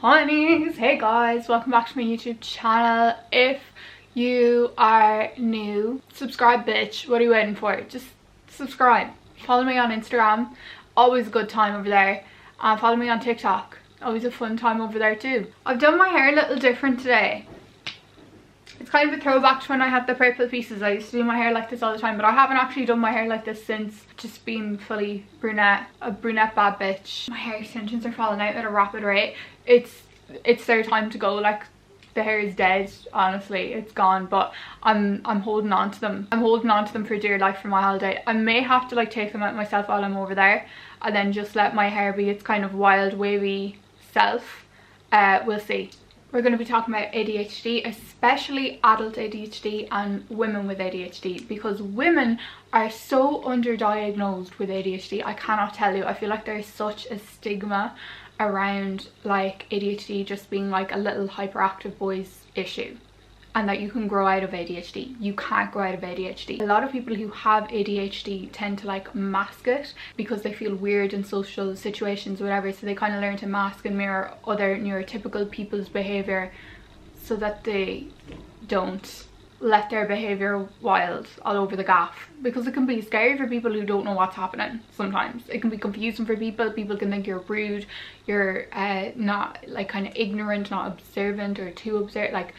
honeys. Hey guys, welcome back to my YouTube channel. If you are new, subscribe bitch. What are you waiting for? Just subscribe. Follow me on Instagram, always a good time over there, and follow me on TikTok, always a fun time over there too. I've done my hair a little different today. It's kind of a throwback to when I had the purple pieces. I used to do my hair like this all the time, but I haven't actually done my hair like this since just being fully brunette, a brunette bad bitch. My hair extensions are falling out at a rapid rate. It's their time to go. Like, the hair is dead, honestly, it's gone, but I'm holding on to them. I'm holding on to them for dear life for my holiday. I may have to like take them out myself while I'm over there and then just let my hair be its kind of wild wavy self. We'll see. We're going to be talking about ADHD, especially adult ADHD and women with ADHD, because women are so underdiagnosed with ADHD. I cannot tell you. I feel like there is such a stigma around like ADHD just being like a little hyperactive boy's issue, and that you can grow out of ADHD. You can't grow out of ADHD. A lot of people who have ADHD tend to like mask it because they feel weird in social situations, whatever, so they kind of learn to mask and mirror other neurotypical people's behavior so that they don't let their behavior wild all over the gaff, because it can be scary for people who don't know what's happening. Sometimes it can be confusing for people. People can think you're rude, you're not like kind of ignorant, not observant, or too observant. Like,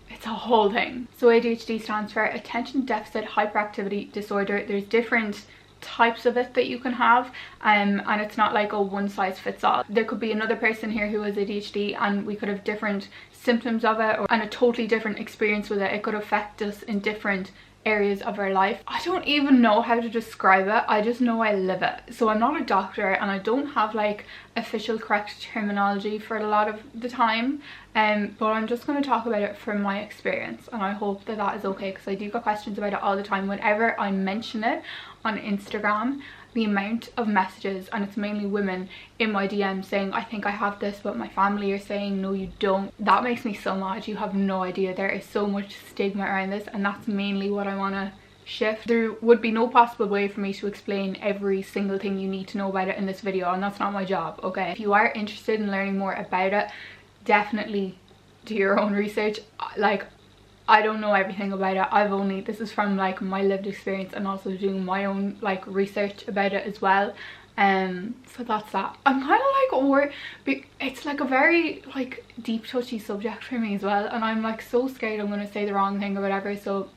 it's a whole thing. So ADHD stands for attention deficit hyperactivity disorder. There's different types of it that you can have, and it's not like a one size fits all. There could be another person here who has ADHD and we could have different symptoms of it, and a totally different experience with it. It could affect us in different areas of our life. I don't even know how to describe it. I just know I live it. So I'm not a doctor and I don't have like official correct terminology for a lot of the time, but I'm just going to talk about it from my experience, and I hope that that is okay, because I do get questions about it all the time whenever I mention it on Instagram. The amount of messages, and it's mainly women in my DM, saying I think I have this, but my family are saying no you don't. That makes me so mad. You have no idea. There is so much stigma around this, and that's mainly what I want to shift. There would be no possible way for me to explain every single thing you need to know about it in this video, and that's not my job, okay? If you are interested in learning more about it, definitely do your own research. Like, I don't know everything about it. This is from like my lived experience and also doing my own like research about it as well. So that's that. I'm kind of like, it's like a very like deep touchy subject for me as well, and I'm like so scared I'm gonna say the wrong thing or whatever. So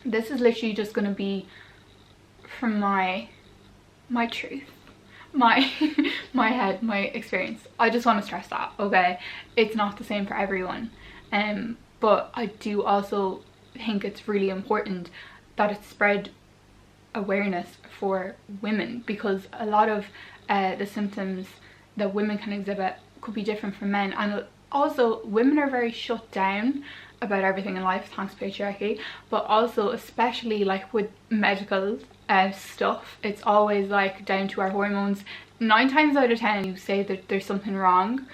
this is literally just gonna be from my truth, my my head, my experience. I just want to stress that, okay? It's not the same for everyone, but I do also think it's really important that it spread awareness for women, because a lot of the symptoms that women can exhibit could be different from men. And also, women are very shut down about everything in life, thanks patriarchy, but also especially like with medical stuff, it's always like down to our hormones. 9 times out of 10 you say that there's something wrong,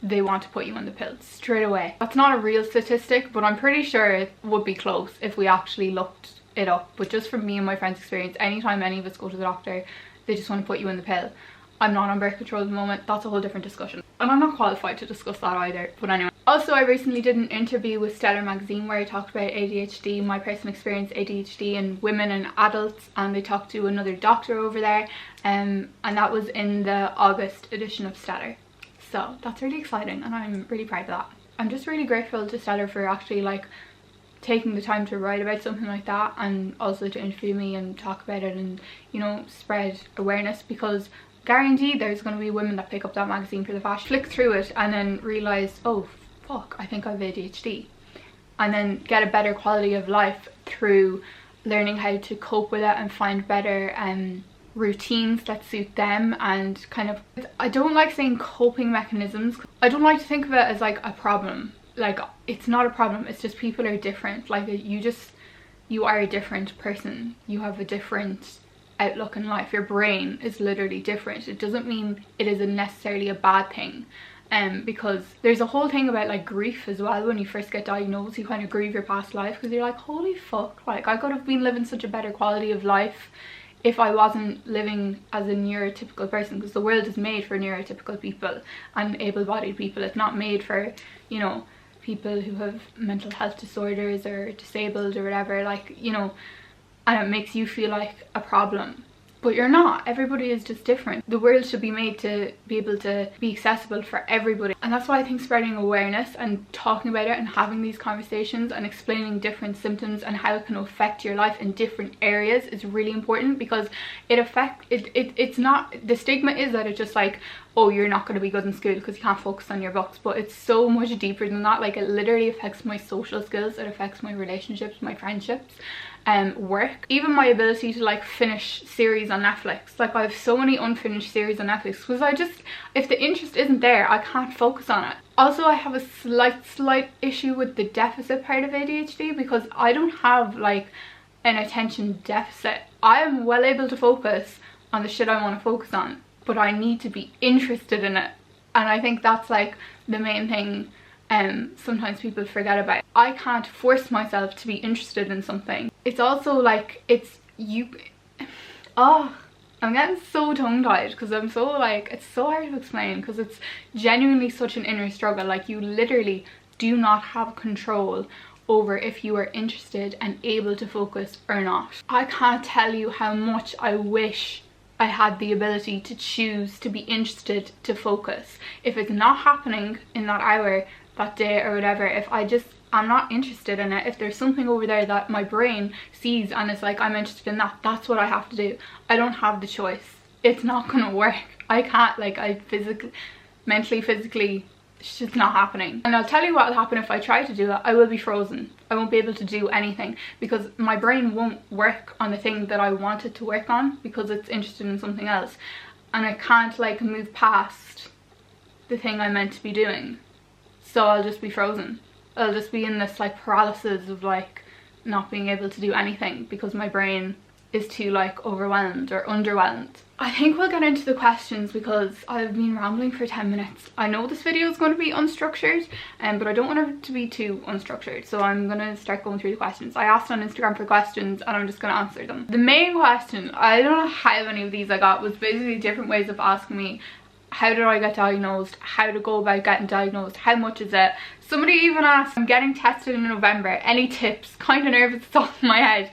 they want to put you on the pill straight away. That's not a real statistic, but I'm pretty sure it would be close if we actually looked it up. But just from me and my friends' experience, anytime any of us go to the doctor, they just want to put you in the pill. I'm not on birth control at the moment. That's a whole different discussion, and I'm not qualified to discuss that either, but anyway. Also, I recently did an interview with Stellar magazine where I talked about ADHD, my personal experience, ADHD in women and adults, and they talked to another doctor over there, and that was in the August edition of Stellar. So that's really exciting, and I'm really proud of that. I'm just really grateful to Stellar for actually like taking the time to write about something like that, and also to interview me and talk about it and, you know, spread awareness, because guaranteed there's going to be women that pick up that magazine for the fashion, flick through it and then realise, oh fuck, I think I have ADHD, and then get a better quality of life through learning how to cope with it and find better routines that suit them. And kind of, I don't like saying coping mechanisms. I don't like to think of it as like a problem. Like, it's not a problem, it's just people are different. Like, you are a different person, you have a different outlook in life, your brain is literally different. It doesn't mean it isn't necessarily a bad thing, because there's a whole thing about like grief as well. When you first get diagnosed, you kind of grieve your past life, because you're like, holy fuck, like I could have been living such a better quality of life if I wasn't living as a neurotypical person, because the world is made for neurotypical people and able-bodied people. It's not made for, you know, people who have mental health disorders or disabled or whatever, like, you know, and it makes you feel like a problem. But you're not. Everybody is just different. The world should be made to be able to be accessible for everybody. And that's why I think spreading awareness and talking about it and having these conversations and explaining different symptoms and how it can affect your life in different areas is really important, because it's not, the stigma is that it's just like, oh, you're not going to be good in school because you can't focus on your books. But it's so much deeper than that. Like, it literally affects my social skills, it affects my relationships, my friendships, work, even my ability to like finish series on Netflix. Like, I have so many unfinished series on Netflix because I just, if the interest isn't there, I can't focus on it. Also, I have a slight issue with the deficit part of ADHD, because I don't have like an attention deficit. I am well able to focus on the shit I want to focus on, but I need to be interested in it. And I think that's like the main thing sometimes people forget about. I can't force myself to be interested in something. It's also like, it's you, oh, I'm getting so tongue-tied because I'm so like, it's so hard to explain, because it's genuinely such an inner struggle. Like, you literally do not have control over if you are interested and able to focus or not. I can't tell you how much I wish I had the ability to choose to be interested, to focus. If it's not happening in that hour, that day or whatever, if I'm not interested in it, if there's something over there that my brain sees and it's like, I'm interested in that, that's what I have to do. I don't have the choice. It's not gonna work. I can't, like, I physically, mentally, physically, it's just not happening. And I'll tell you what will happen if I try to do that. I will be frozen. I won't be able to do anything, because my brain won't work on the thing that I want it to work on, because it's interested in something else, and I can't like move past the thing I'm meant to be doing. So I'll just be frozen. I'll just be in this like paralysis of like not being able to do anything, because my brain is too like overwhelmed or underwhelmed. I think we'll get into the questions, because I've been rambling for 10 minutes. I know this video is going to be unstructured, but I don't want it to be too unstructured, so I'm going to start going through the questions. I asked on Instagram for questions and I'm just going to answer them. The main question, I don't know how many of these I got, was basically different ways of asking me how did I get diagnosed, how to go about getting diagnosed, how much is it. Somebody even asked, I'm getting tested in November, any tips? Kind of nervous, it's off my head.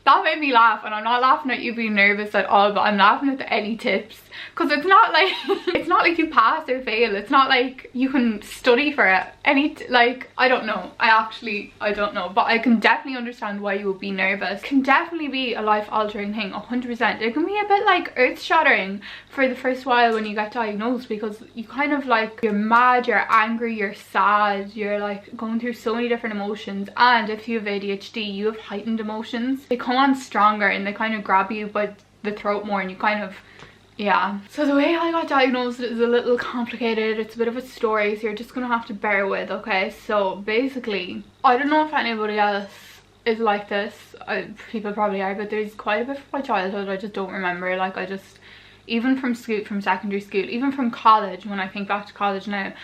That made me laugh, and I'm not laughing at you being nervous at all, but I'm laughing at the any tips, because it's not like it's not like you pass or fail. It's not like you can study for it. Like, I don't know. I don't know, but I can definitely understand why you would be nervous. It can definitely be a life-altering thing, 100%. It can be a bit like earth-shattering for the first while when you get diagnosed, because you kind of like, you're mad, you're angry, you're sad, you're like going through so many different emotions. And if you have ADHD, you have heightened emotions. They come on stronger and they kind of grab you by the throat more, and you kind of, yeah. So the way I got diagnosed is a little complicated. It's a bit of a story, so you're just gonna have to bear with, okay? So basically, I don't know if anybody else is like this. People probably are, but there's quite a bit from my childhood I just don't remember. Like, I just, even from school, from secondary school, even from college, when I think back to college now,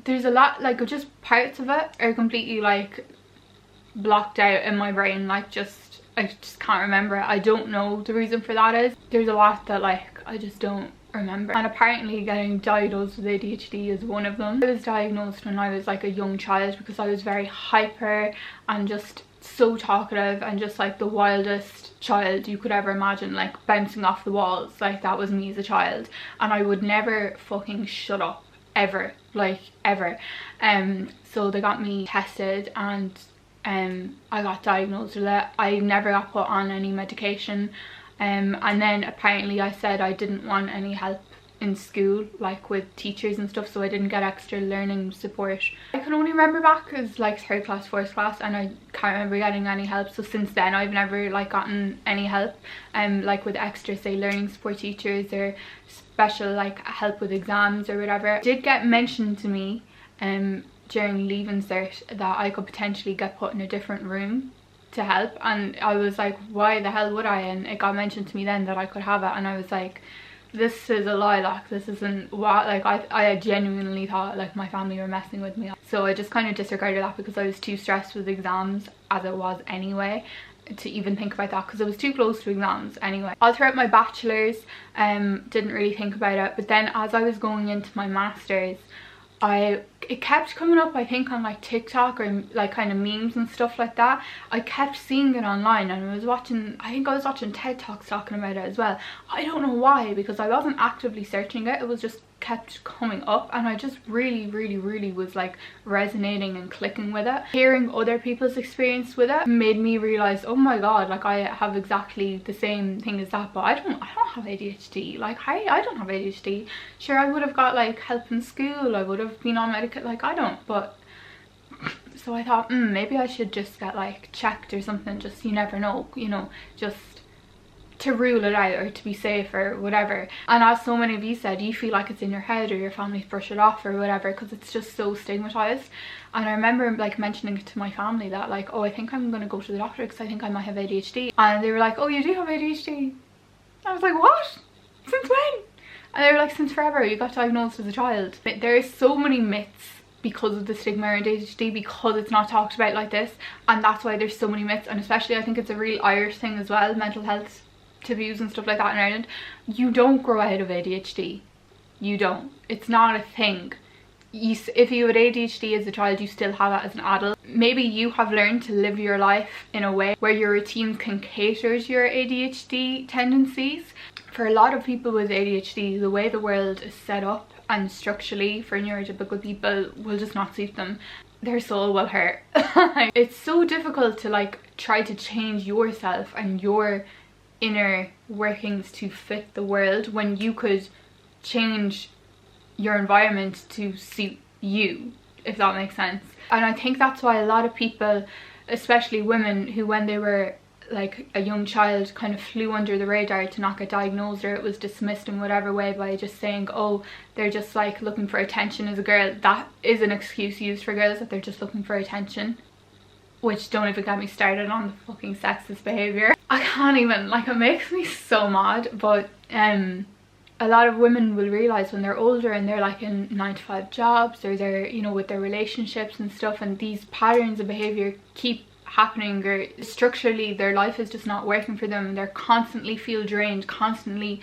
there's a lot, like, just parts of it are completely like blocked out in my brain. Like, I just can't remember it. I don't know the reason for that is. There's a lot that like I just don't remember. And apparently getting diagnosed with ADHD is one of them. I was diagnosed when I was like a young child, because I was very hyper and just so talkative and just like the wildest child you could ever imagine, like bouncing off the walls. Like, that was me as a child, and I would never fucking shut up ever, like ever. So they got me tested and I got diagnosed with it. I never got put on any medication, and then apparently I said I didn't want any help in school, like with teachers and stuff, so I didn't get extra learning support. I can only remember back as like 3rd class, 4th class, and I can't remember getting any help. So since then I've never like gotten any help, like with extra, say, learning support teachers or special like help with exams or whatever. It did get mentioned to me during leaving cert that I could potentially get put in a different room to help, and I was like, why the hell would I? And it got mentioned to me then that I could have it, and I was like, this is a lie. Like, this isn't what, like, I genuinely thought like my family were messing with me. So I just kind of disregarded that, because I was too stressed with exams as it was anyway. to even think about that because it was too close to exams anyway. All throughout my bachelor's, didn't really think about it, but then as I was going into my master's, it kept coming up, I think, on like TikTok or like kind of memes and stuff like that. I kept seeing it online, and I think I was watching TED Talks talking about it as well. I don't know why, because I wasn't actively searching it, it was just kept coming up, and I just really was like resonating and clicking with it. Hearing other people's experience with it made me realize, oh my god, like I have exactly the same thing as that, but I don't have ADHD. Like I don't have ADHD. Sure, I would have got like help in school, I would have been on medication, like I don't. But so I thought, maybe I should just get like checked or something, just, you never know, you know, just to rule it out or to be safe or whatever. And as so many of you said, you feel like it's in your head or your family brush it off or whatever because it's just so stigmatized. And I remember like mentioning it to my family that like, oh, I think I'm gonna go to the doctor because I think I might have ADHD, and they were like, oh, you do have ADHD? I was like, what? Since when? And they were like, since forever, you got diagnosed as a child. But there are so many myths because of the stigma around ADHD, because it's not talked about like this, and that's why there's so many myths. And especially I think it's a real Irish thing as well, mental health taboos and stuff like that in Ireland. You don't grow out of ADHD. You don't. It's not a thing. If you had ADHD as a child, you still have it as an adult. Maybe you have learned to live your life in a way where your routine can cater to your ADHD tendencies. For a lot of people with ADHD, the way the world is set up and structurally for neurotypical people will just not suit them. Their soul will hurt. It's so difficult to like try to change yourself and your inner workings to fit the world when you could change your environment to suit you, if that makes sense. And I think that's why a lot of people, especially women, who when they were like a young child kind of flew under the radar to not get diagnosed, or it was dismissed in whatever way by just saying, oh, they're just like looking for attention as a girl. That is an excuse used for girls, that they're just looking for attention. Which, don't even get me started on the fucking sexist behaviour. I can't even, like, it makes me so mad. But a lot of women will realise when they're older and they're like in 9-to-5 jobs, or they're, you know, with their relationships and stuff, and these patterns of behaviour keep happening, or structurally their life is just not working for them, and they're constantly feel drained, constantly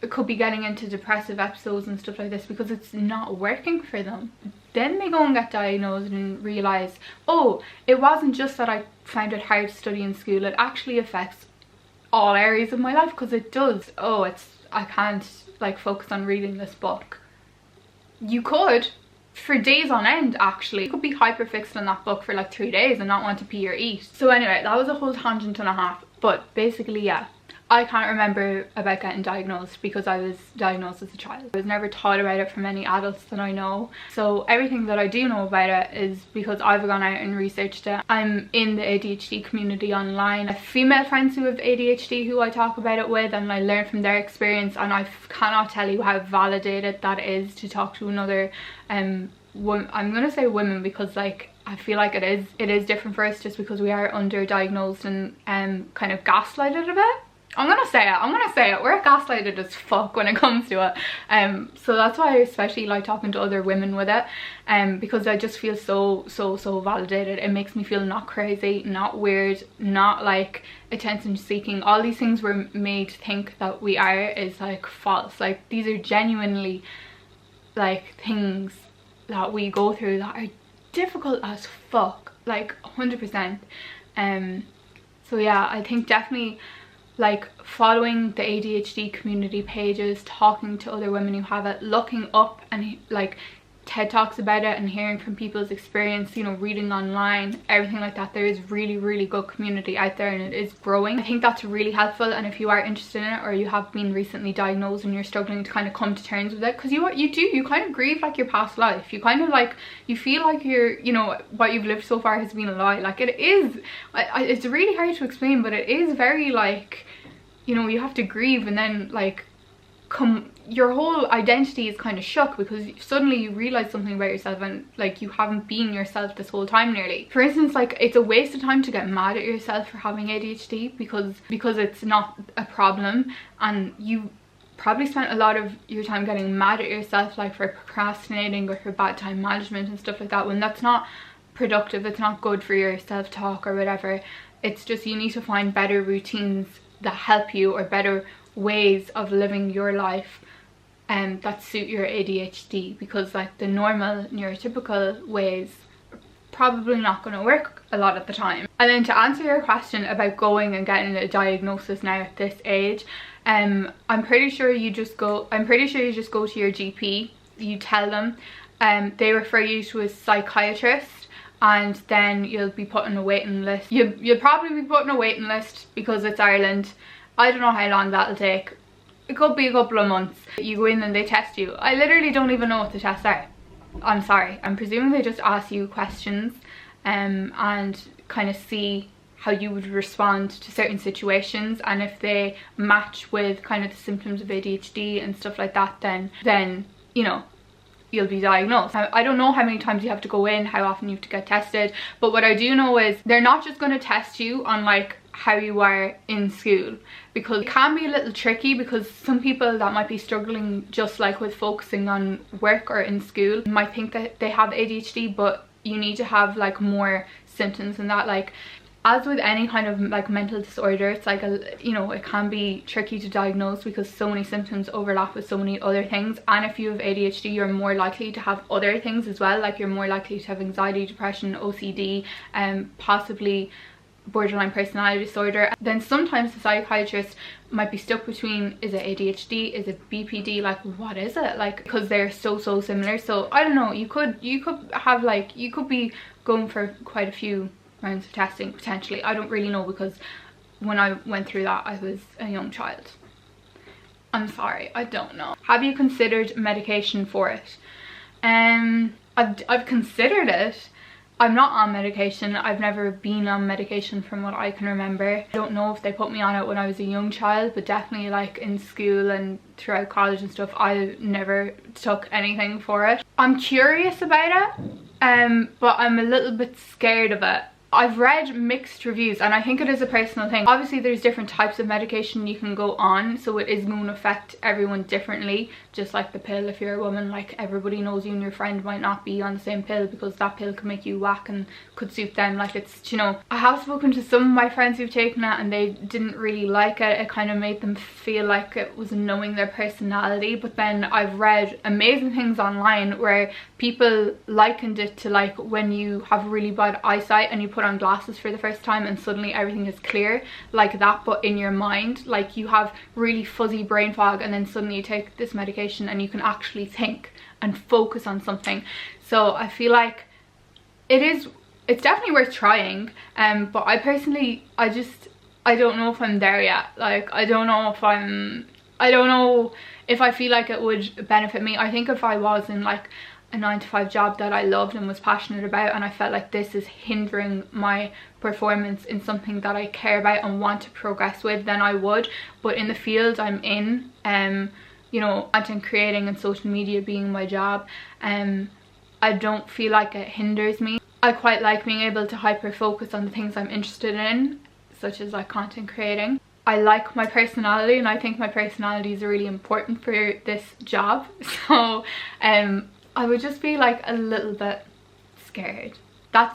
could be getting into depressive episodes and stuff like this because it's not working for them. Then they go and get diagnosed and realise, oh, it wasn't just that I found it hard to study in school, it actually affects all areas of my life, because it does. Oh, I can't like focus on reading this book. You could for days on end, actually. You could be hyper fixed on that book for like 3 days and not want to pee or eat. So anyway, that was a whole tangent and a half, but basically, yeah, I can't remember about getting diagnosed because I was diagnosed as a child. I was never taught about it from any adults that I know. So everything that I do know about it is because I've gone out and researched it. I'm in the ADHD community online. I have female friends who have ADHD who I talk about it with, and I learn from their experience, and I cannot tell you how validated that is to talk to another I'm gonna say women, because like I feel like it is different for us just because we are underdiagnosed and kind of gaslighted a bit. I'm gonna say it, we're gaslighted as fuck when it comes to it. So that's why I especially like talking to other women with it, because I just feel so validated. It makes me feel not crazy, not weird, not like attention seeking. All these things we're made to think that we are is like false. Like these are genuinely like things that we go through that are difficult as fuck, like 100%. So yeah, I think definitely like following the ADHD community pages, talking to other women who have it, looking up and like TED Talks about it and hearing from people's experience, you know, reading online, everything like that. There is really good community out there, and it is growing. I think that's really helpful. And if you are interested in it, or you have been recently diagnosed and you're struggling to kind of come to terms with it, because you kind of grieve like your past life. You kind of like, you feel like you're, you know, what you've lived so far has been a lie. Like it is, it's really hard to explain, but it is very like, you know, you have to grieve, and then like your whole identity is kind of shook because suddenly you realize something about yourself, and like you haven't been yourself this whole time nearly. For instance, like it's a waste of time to get mad at yourself for having ADHD because it's not a problem, and you probably spent a lot of your time getting mad at yourself like for procrastinating or for bad time management and stuff like that, when that's not productive, it's not good for your self-talk or whatever. It's just you need to find better routines that help you, or better ways of living your life that suit your ADHD, because like the normal neurotypical ways are probably not going to work a lot of the time. And then to answer your question about going and getting a diagnosis now at this age, I'm pretty sure you just go to your GP, you tell them, they refer you to a psychiatrist, and then you'll be put on a waiting list. You'll probably be put on a waiting list because it's Ireland. I don't know how long that'll take. It could be a couple of months. You go in and they test you. I literally don't even know what the tests are. I'm sorry. I'm presuming they just ask you questions and kind of see how you would respond to certain situations, and if they match with kind of the symptoms of ADHD and stuff like that, then you know, you'll be diagnosed. I don't know how many times you have to go in, how often you have to get tested, but what I do know is they're not just going to test you on like how you are in school, because it can be a little tricky, because some people that might be struggling just like with focusing on work or in school might think that they have ADHD, but you need to have like more symptoms than that. Like, as with any kind of like mental disorder, it's like it can be tricky to diagnose because so many symptoms overlap with so many other things. And if you have ADHD, you're more likely to have other things as well, like you're more likely to have anxiety, depression, OCD, and possibly borderline personality disorder. Then sometimes the psychiatrist might be stuck between, is it ADHD, is it BPD, like what is it, like, because they're so similar. So I don't know, you could have like, you could be going for quite a few rounds of testing potentially. I don't really know, because when I went through that I was a young child. I'm sorry, I don't know. Have you considered medication for it? I've considered it. I'm not on medication. I've never been on medication from what I can remember. I don't know if they put me on it when I was a young child, but definitely like in school and throughout college and stuff, I never took anything for it. I'm curious about it, but I'm a little bit scared of it. I've read mixed reviews, and I think it is a personal thing. Obviously there's different types of medication you can go on, so it is going to affect everyone differently. Just like the pill, if you're a woman, like everybody knows you and your friend might not be on the same pill, because that pill could make you whack and could suit them. Like, it's, you know, I have spoken to some of my friends who've taken it and they didn't really like it. It kind of made them feel like it was knowing their personality. But then I've read amazing things online where people likened it to like when you have really bad eyesight and you put on glasses for the first time and suddenly everything is clear, like that, but in your mind. Like, you have really fuzzy brain fog and then suddenly you take this medication and you can actually think and focus on something. So I feel like it's definitely worth trying, but I personally, I don't know if I'm there yet. Like, I don't know if I feel like it would benefit me. I think if I was in like a 9-to-5 job that I loved and was passionate about, and I felt like this is hindering my performance in something that I care about and want to progress with, then I would. But in the field I'm in, you know, content creating and social media being my job, I don't feel like it hinders me. I quite like being able to hyper focus on the things I'm interested in, such as like content creating. I like my personality, and I think my personality is really important for this job. So I would just be like a little bit scared.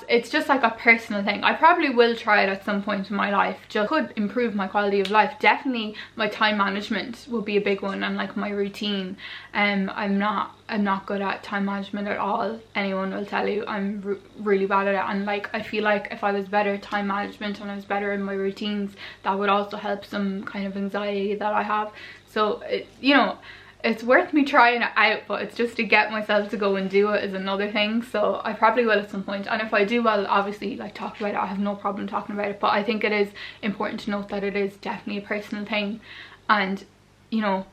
It's just like a personal thing. I probably will try it at some point in my life. Just could improve my quality of life. Definitely my time management will be a big one, and like my routine. I'm not good at time management at all. Anyone will tell you I'm really bad at it, and like I feel like if I was better at time management and I was better in my routines, that would also help some kind of anxiety that I have. So you know, it's worth me trying it out, but it's just to get myself to go and do it is another thing. So I probably will at some point, and if I do, I'll obviously like talk about it. I have no problem talking about it, but I think it is important to note that it is definitely a personal thing. And you know,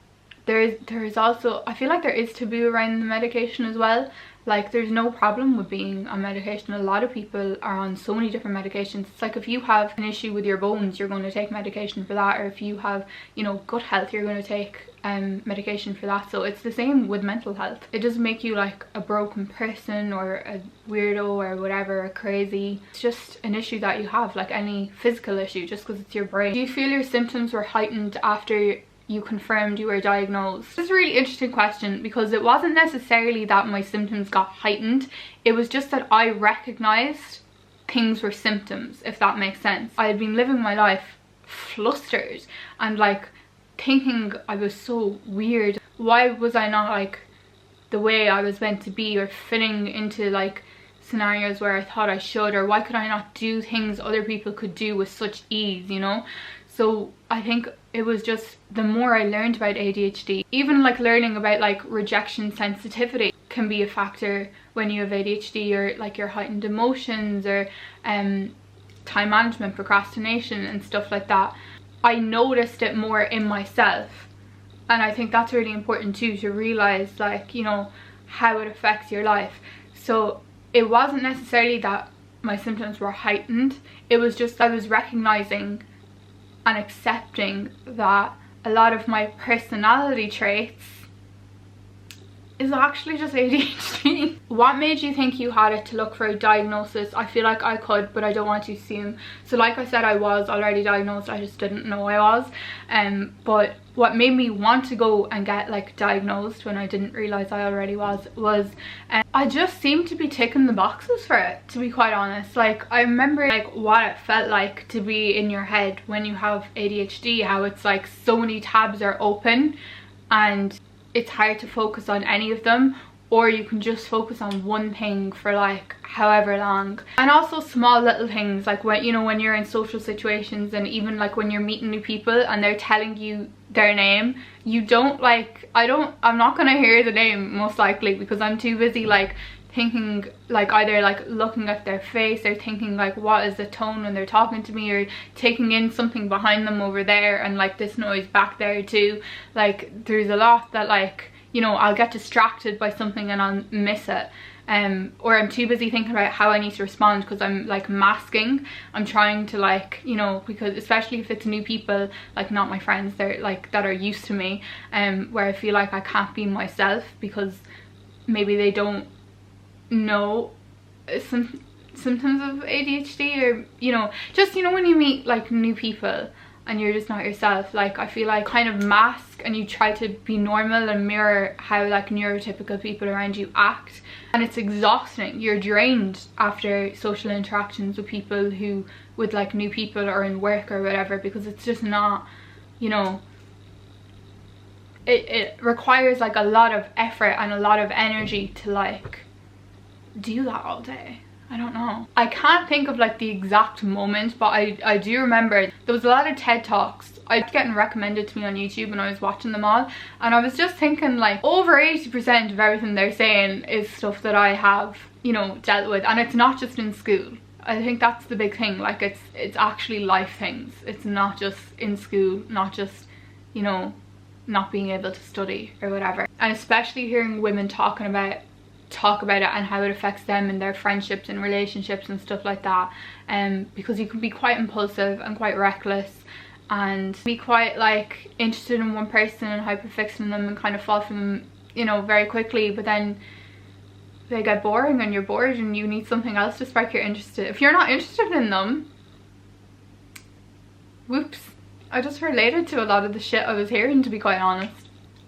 there is also, I feel like there is taboo around the medication as well. Like, there's no problem with being on medication. A lot of people are on so many different medications. It's like if you have an issue with your bones, you're going to take medication for that, or if you have, you know, gut health, you're going to take medication for that. So it's the same with mental health. It doesn't make you like a broken person or a weirdo or whatever, or crazy. It's just an issue that you have, like any physical issue, just because it's your brain. Do you feel your symptoms were heightened after you confirmed you were diagnosed? This is a really interesting question, because it wasn't necessarily that my symptoms got heightened. It was just that I recognized things were symptoms, if that makes sense. I had been living my life flustered and like thinking I was so weird. Why was I not like the way I was meant to be, or fitting into like scenarios where I thought I should, or why could I not do things other people could do with such ease, you know? So I think it was just, the more I learned about ADHD, even like learning about like rejection sensitivity can be a factor when you have ADHD, or like your heightened emotions, or time management, procrastination and stuff like that. I noticed it more in myself, and I think that's really important too, to realize like, you know, how it affects your life. So it wasn't necessarily that my symptoms were heightened, it was just I was recognizing and accepting that a lot of my personality traits is actually just ADHD. What made you think you had it to look for a diagnosis? I feel like I could, but I don't want to assume. So like I said, I was already diagnosed, I just didn't know I was. But what made me want to go and get like diagnosed when I didn't realize I already was I just seemed to be ticking the boxes for it, to be quite honest. Like I remember like what it felt like to be in your head when you have ADHD, how it's like so many tabs are open and it's hard to focus on any of them, or you can just focus on one thing for like however long. And also small little things like when, you know, when you're in social situations, and even like when you're meeting new people and they're telling you their name, you don't like, I'm not gonna hear the name most likely, because I'm too busy like thinking, like either like looking at their face, or thinking like what is the tone when they're talking to me, or taking in something behind them over there and like this noise back there too. Like there's a lot that like, you know, I'll get distracted by something and I'll miss it, or I'm too busy thinking about how I need to respond because I'm like masking. I'm trying to like, you know, because especially if it's new people, like not my friends, they're like that are used to me, where I feel like I can't be myself because maybe they don't know some symptoms of ADHD, or you know, just, you know, when you meet like new people and you're just not yourself, like I feel like kind of mask and you try to be normal and mirror how like neurotypical people around you act, and it's exhausting. You're drained after social interactions with people who, with like new people or in work or whatever, because it's just not, you know, it requires like a lot of effort and a lot of energy to like do that all day. I don't know, I can't think of like the exact moment, but I do remember there was a lot of TED Talks I was getting recommended to me on YouTube when I was watching them all, and I was just thinking like over 80% of everything they're saying is stuff that I have, you know, dealt with. And it's not just in school. I think that's the big thing, like it's actually life things. It's not just in school, not just, you know, not being able to study or whatever. And especially hearing women talk about it and how it affects them in their friendships and relationships and stuff like that, because you can be quite impulsive and quite reckless and be quite like interested in one person and hyperfixing them and kind of fall for them, you know, very quickly, but then they get boring and you're bored and you need something else to spark your interest. If you're not interested in them, whoops, I just related to a lot of the shit I was hearing, to be quite honest.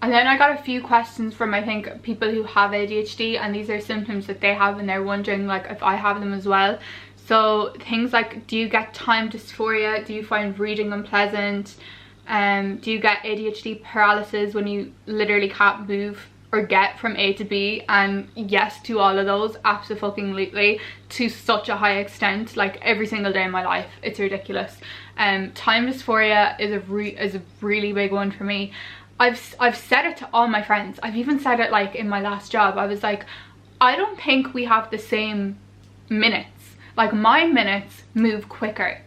And then I got a few questions from, I think, people who have ADHD, and these are symptoms that they have and they're wondering like if I have them as well. So things like, do you get time dysphoria? Do you find reading unpleasant? Do you get ADHD paralysis when you literally can't move or get from A to B? And yes to all of those, absolutely, to such a high extent, like every single day in my life. It's ridiculous. Time dysphoria is a really big one for me. I've said it to all my friends. I've even said it like in my last job. I was like, I don't think we have the same minutes. Like my minutes move quicker.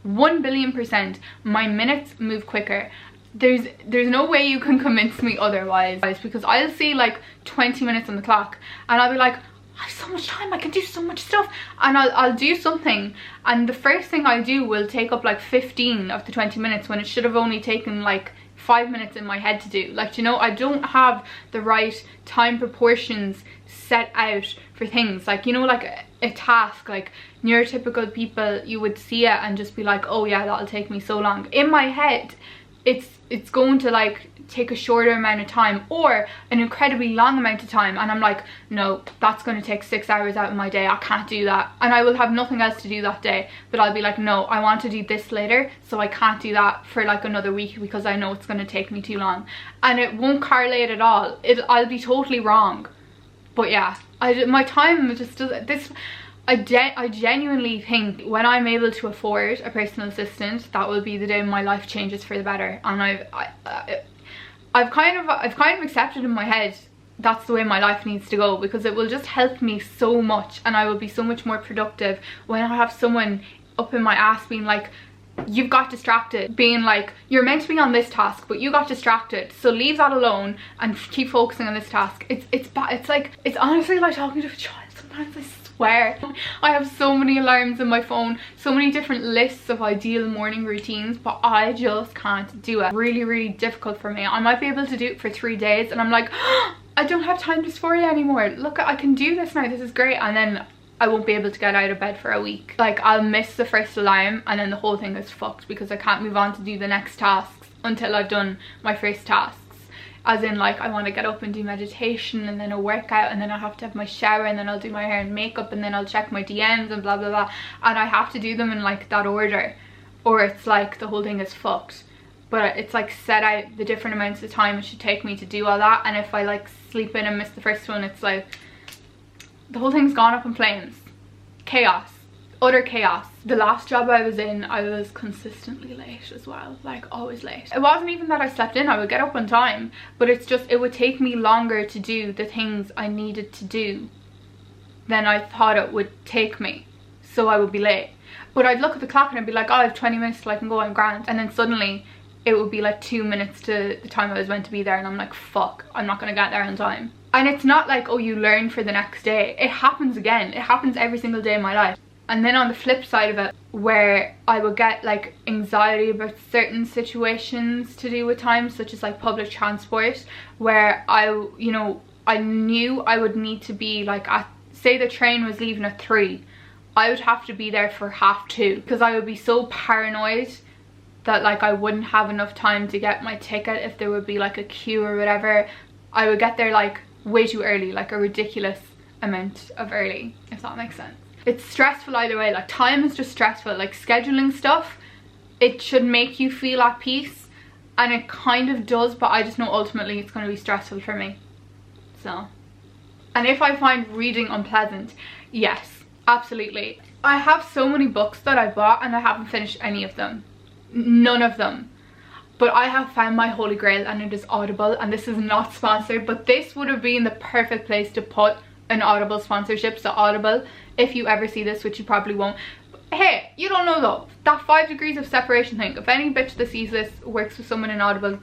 1,000,000,000%. My minutes move quicker. There's no way you can convince me otherwise, because I'll see like 20 minutes on the clock and I'll be like, I have so much time, I can do so much stuff, and I'll do something, and the first thing I do will take up like 15 of the 20 minutes when it should have only taken like 5 minutes in my head to do. Like, you know, I don't have the right time proportions set out for things. Like, you know, like a task, like neurotypical people, you would see it and just be like, oh yeah, that'll take me so long. In my head, it's going to like take a shorter amount of time or an incredibly long amount of time, and I'm like, no, that's going to take 6 hours out of my day, I can't do that, and I will have nothing else to do that day, but I'll be like, no, I want to do this later, so I can't do that for like another week because I know it's going to take me too long, and it won't correlate at all. I'll be totally wrong. But yeah, my time just does this. I genuinely think when I'm able to afford a personal assistant, that will be the day my life changes for the better. And I've kind of accepted in my head that's the way my life needs to go, because it will just help me so much, and I will be so much more productive when I have someone up in my ass being like, you've got distracted, being like, you're meant to be on this task but you got distracted, so leave that alone and keep focusing on this task. It's honestly like talking to a child sometimes, I swear. I have so many alarms in my phone, so many different lists of ideal morning routines, but I just can't do it. Really difficult for me. I might be able to do it for 3 days and I'm like, oh, I don't have time dysphoria anymore, look, I can do this now, this is great, and then I won't be able to get out of bed for a week. Like, I'll miss the first alarm and then the whole thing is fucked because I can't move on to do the next tasks until I've done my first tasks. As in, like, I want to get up and do meditation and then a workout, and then I'll have to have my shower, and then I'll do my hair and makeup, and then I'll check my DMs and blah blah blah, and I have to do them in like that order, or it's like the whole thing is fucked. But it's like set out the different amounts of time it should take me to do all that, and if I like sleep in and miss the first one, it's like the whole thing's gone up in flames. Chaos, utter chaos. The last job I was in, I was consistently late as well, like always late. It wasn't even that I slept in, I would get up on time, but it's just, it would take me longer to do the things I needed to do than I thought it would take me, so I would be late. But I'd look at the clock and I'd be like, oh, I have 20 minutes till I can go on grand, and then suddenly it would be like 2 minutes to the time I was meant to be there, and I'm like, fuck, I'm not gonna get there on time. And it's not like, oh, you learn for the next day. It happens again. It happens every single day in my life. And then on the flip side of it, where I would get like anxiety about certain situations to do with time, such as like public transport, where I knew I would need to be like at, say the train was leaving at 3, I would have to be there for 2:30, because I would be so paranoid that like I wouldn't have enough time to get my ticket if there would be like a queue or whatever. I would get there like way too early, like a ridiculous amount of early, if that makes sense. It's stressful either way. Like, time is just stressful. Like, scheduling stuff, it should make you feel at peace, and it kind of does, but I just know ultimately it's going to be stressful for me. So, and if I find reading unpleasant, yes, absolutely. I have so many books that I bought and I haven't finished any of them. None of them. But I have found my holy grail, and it is Audible, and this is not sponsored, but this would have been the perfect place to put an Audible sponsorship. So Audible, if you ever see this, which you probably won't, hey, you don't know though, that 5 degrees of separation thing, if any bitch that sees this works with someone in Audible,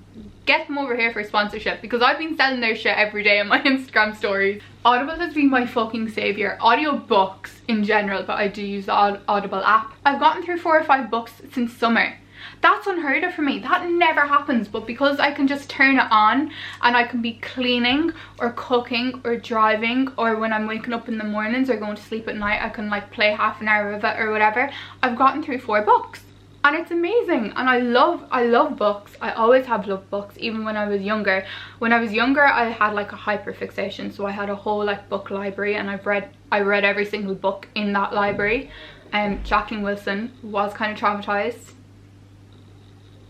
get them over here for sponsorship, because I've been selling their shit every day on my Instagram stories. Audible has been my fucking savior. Audiobooks in general, but I do use the Audible app. I've gotten through 4 or 5 books since summer. That's unheard of for me. That never happens, but because I can just turn it on and I can be cleaning or cooking or driving, or when I'm waking up in the mornings or going to sleep at night, I can like play half an hour of it or whatever. I've gotten through 4 books and it's amazing, and I love books. I always have loved books, even when I was younger. When I was younger, I had like a hyper fixation, so I had a whole like book library, and I read every single book in that library. Jacqueline Wilson was kind of traumatized.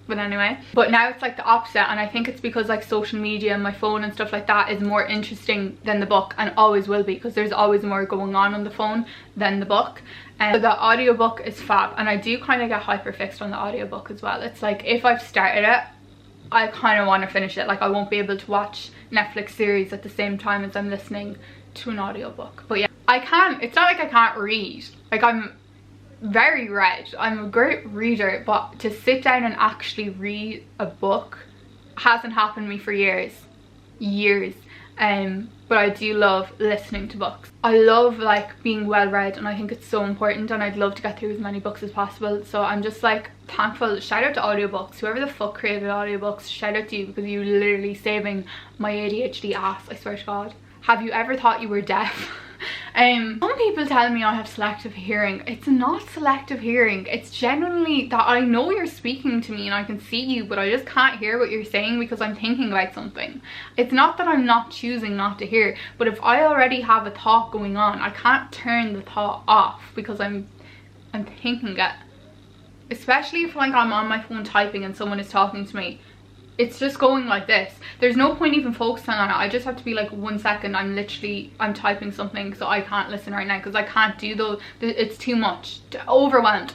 But anyway, but now it's like the opposite, and I think it's because like social media and my phone and stuff like that is more interesting than the book, and always will be, because there's always more going on the phone than the book. And so the audiobook is fab, and I do kind of get hyper fixed on the audiobook as well. It's like, if I've started it, I kind of want to finish it. Like, I won't be able to watch Netflix series at the same time as I'm listening to an audiobook. But yeah, I can. It's not like I can't read. Like, I'm very read, I'm a great reader, but to sit down and actually read a book hasn't happened to me for years. But I do love listening to books. I love like being well read, and I think it's so important, and I'd love to get through as many books as possible. So I'm just like thankful. Shout out to audiobooks. Whoever the fuck created audiobooks, shout out to you, because you're literally saving my ADHD ass, I swear to God. Have you ever thought you were deaf? Some people tell me I have selective hearing. It's not selective hearing. It's genuinely that I know you're speaking to me and I can see you, but I just can't hear what you're saying because I'm thinking about something. It's not that I'm not choosing not to hear, but if I already have a thought going on, I can't turn the thought off because I'm thinking it. Especially if like I'm on my phone typing and someone is talking to me. It's just going like this. There's no point even focusing on it. I just have to be like, 1 second, I'm typing something, so I can't listen right now because I can't do those. It's too much. Overwhelmed.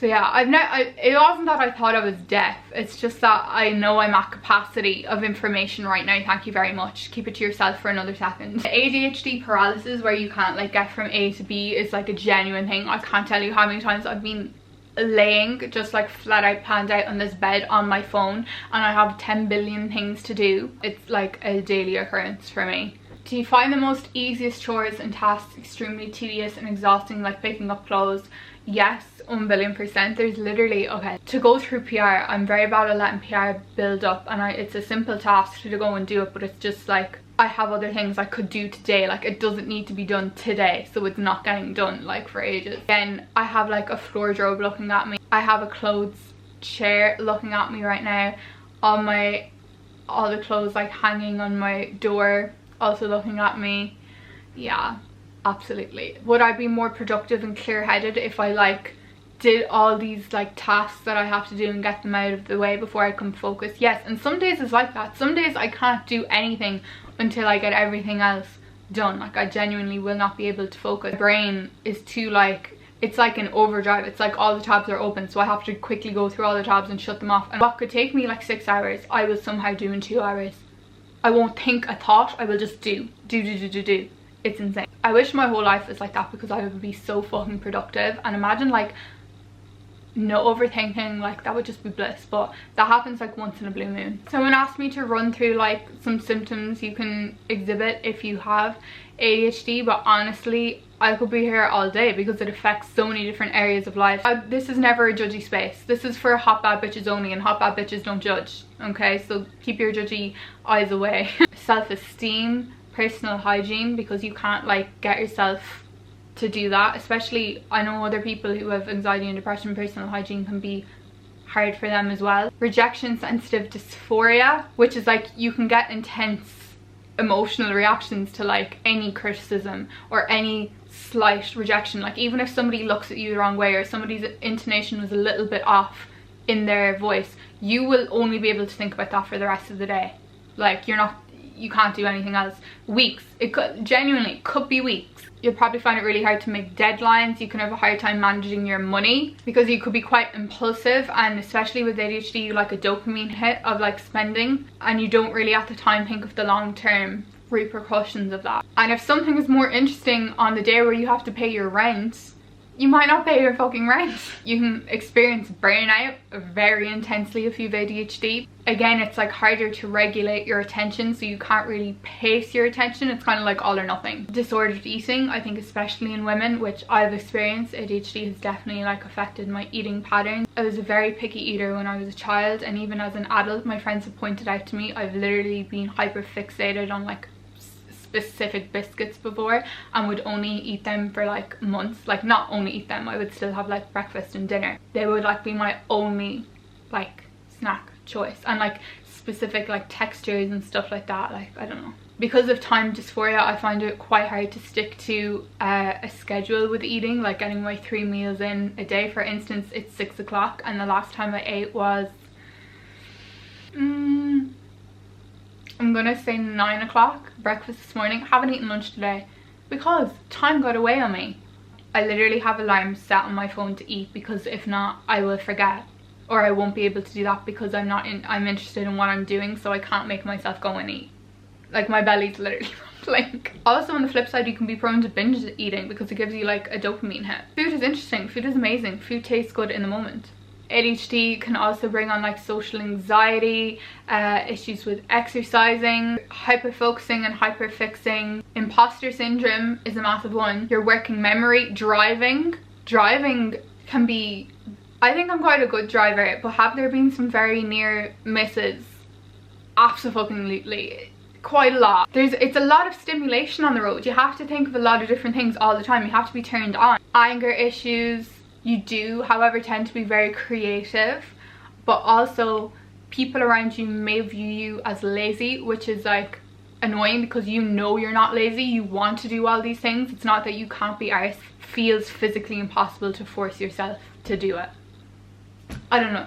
So yeah, it wasn't that I thought I was deaf. It's just that I know I'm at capacity of information right now. Thank you very much. Keep it to yourself for another second. The ADHD paralysis, where you can't like get from A to B, is like a genuine thing. I can't tell you how many times I've been laying just like flat out panned out on this bed on my phone and I have 10 billion things to do. It's like a daily occurrence for me. Do you find the most easiest chores and tasks extremely tedious and exhausting, like picking up clothes? Yes, 1,000,000%. There's literally, okay, to go through PR, I'm very bad at letting PR build up, and it's a simple task to go and do it, but it's just like I have other things I could do today. Like it doesn't need to be done today, so it's not getting done like for ages. Then I have like a wardrobe looking at me. I have a clothes chair looking at me right now. All the clothes like hanging on my door also looking at me. Yeah, absolutely. Would I be more productive and clear-headed if I like did all these like tasks that I have to do and get them out of the way before I can focus? Yes, and some days it's like that. Some days I can't do anything until I get everything else done. Like I genuinely will not be able to focus. My brain is too like, it's like an overdrive. It's like all the tabs are open, so I have to quickly go through all the tabs and shut them off. And what could take me like 6 hours, I will somehow do in 2 hours. I won't think a thought, I will just do. It's insane. I wish my whole life was like that because I would be so fucking productive. And imagine like no overthinking, like that would just be bliss. But that happens like once in a blue moon. Someone asked me to run through like some symptoms you can exhibit if you have ADHD, but honestly I could be here all day because it affects so many different areas of life. This is never a judgy space. This is for hot bad bitches only, and hot bad bitches don't judge, okay? So keep your judgy eyes away. Self-esteem, personal hygiene, because you can't like get yourself to do that. Especially I know other people who have anxiety and depression, personal hygiene can be hard for them as well. Rejection sensitive dysphoria, which is like you can get intense emotional reactions to like any criticism or any slight rejection. Like even if somebody looks at you the wrong way or somebody's intonation was a little bit off in their voice, you will only be able to think about that for the rest of the day. Like you can't do anything else. Weeks, it could genuinely could be weeks. You'll probably find it really hard to make deadlines. You can have a hard time managing your money because you could be quite impulsive, and especially with ADHD you like a dopamine hit of like spending, and you don't really at the time think of the long-term repercussions of that. And if something is more interesting on the day where you have to pay your rent, you might not pay your fucking rent. You can experience burnout very intensely if you have ADHD. Again, it's like harder to regulate your attention, so you can't really pace your attention. It's kind of like all or nothing. Disordered eating, I think especially in women, which I've experienced. ADHD has definitely like affected my eating patterns. I was a very picky eater when I was a child, and even as an adult my friends have pointed out to me I've literally been hyper fixated on like specific biscuits before and would only eat them for like months. Like not only eat them, I would still have like breakfast and dinner. They would like be my only like snack choice, and like specific like textures and stuff like that. Like I don't know, because of time dysphoria I find it quite hard to stick to a schedule with eating, like getting my 3 meals in a day. For instance, it's 6 o'clock and the last time I ate was I'm gonna say 9 o'clock, breakfast this morning. I haven't eaten lunch today because time got away on me. I literally have alarms set on my phone to eat, because if not I will forget, or I won't be able to do that because I'm interested in what I'm doing, so I can't make myself go and eat. Like my belly's literally rumbling. Also on the flip side, you can be prone to binge eating because it gives you like a dopamine hit. Food is interesting, food is amazing, food tastes good in the moment. ADHD can also bring on like social anxiety, issues with exercising, hyper-focusing and hyper-fixing. Imposter syndrome is a massive one. Your working memory, driving can be, I think I'm quite a good driver, but have there been some very near misses? Absolutely. quite a lot. It's a lot of stimulation on the road. You have to think of a lot of different things all the time. You have to be turned on. Anger issues, you do, however, tend to be very creative, but also people around you may view you as lazy, which is like annoying because you know you're not lazy. You want to do all these things. It's not that you can't be arsed. It feels physically impossible to force yourself to do it. I don't know.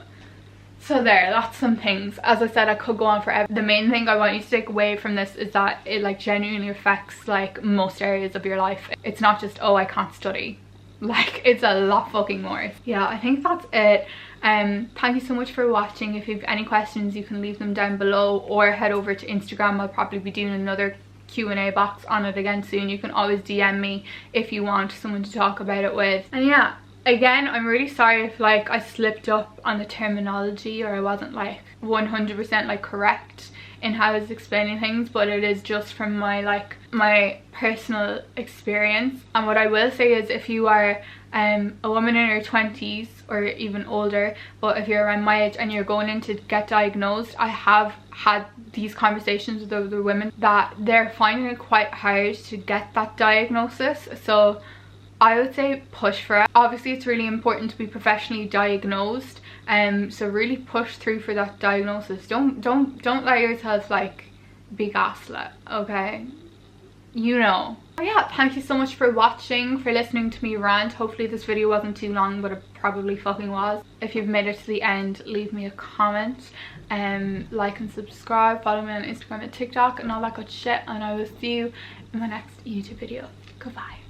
So there, that's some things. As I said, I could go on forever. The main thing I want you to take away from this is that it like genuinely affects like most areas of your life. It's not just, oh, I can't study. Like, it's a lot fucking more. Yeah, I think that's it. Thank you so much for watching. If you have any questions, you can leave them down below or head over to Instagram. I'll probably be doing another Q&A box on it again soon. You can always DM me if you want someone to talk about it with. And yeah, again, I'm really sorry if like I slipped up on the terminology or I wasn't like 100% like correct in how I was explaining things, but it is just from my personal experience. And what I will say is, if you are a woman in your 20s or even older, but if you're around my age and you're going in to get diagnosed, I have had these conversations with other women that they're finding it quite hard to get that diagnosis. So I would say push for it. Obviously it's really important to be professionally diagnosed, so really push through for that diagnosis. Don't let yourself like be gaslit, okay? You know. Oh yeah, thank you so much for watching, for listening to me rant. Hopefully this video wasn't too long, but it probably fucking was. If you've made it to the end, leave me a comment, like and subscribe, follow me on Instagram and TikTok and all that good shit, and I will see you in my next YouTube video. Goodbye.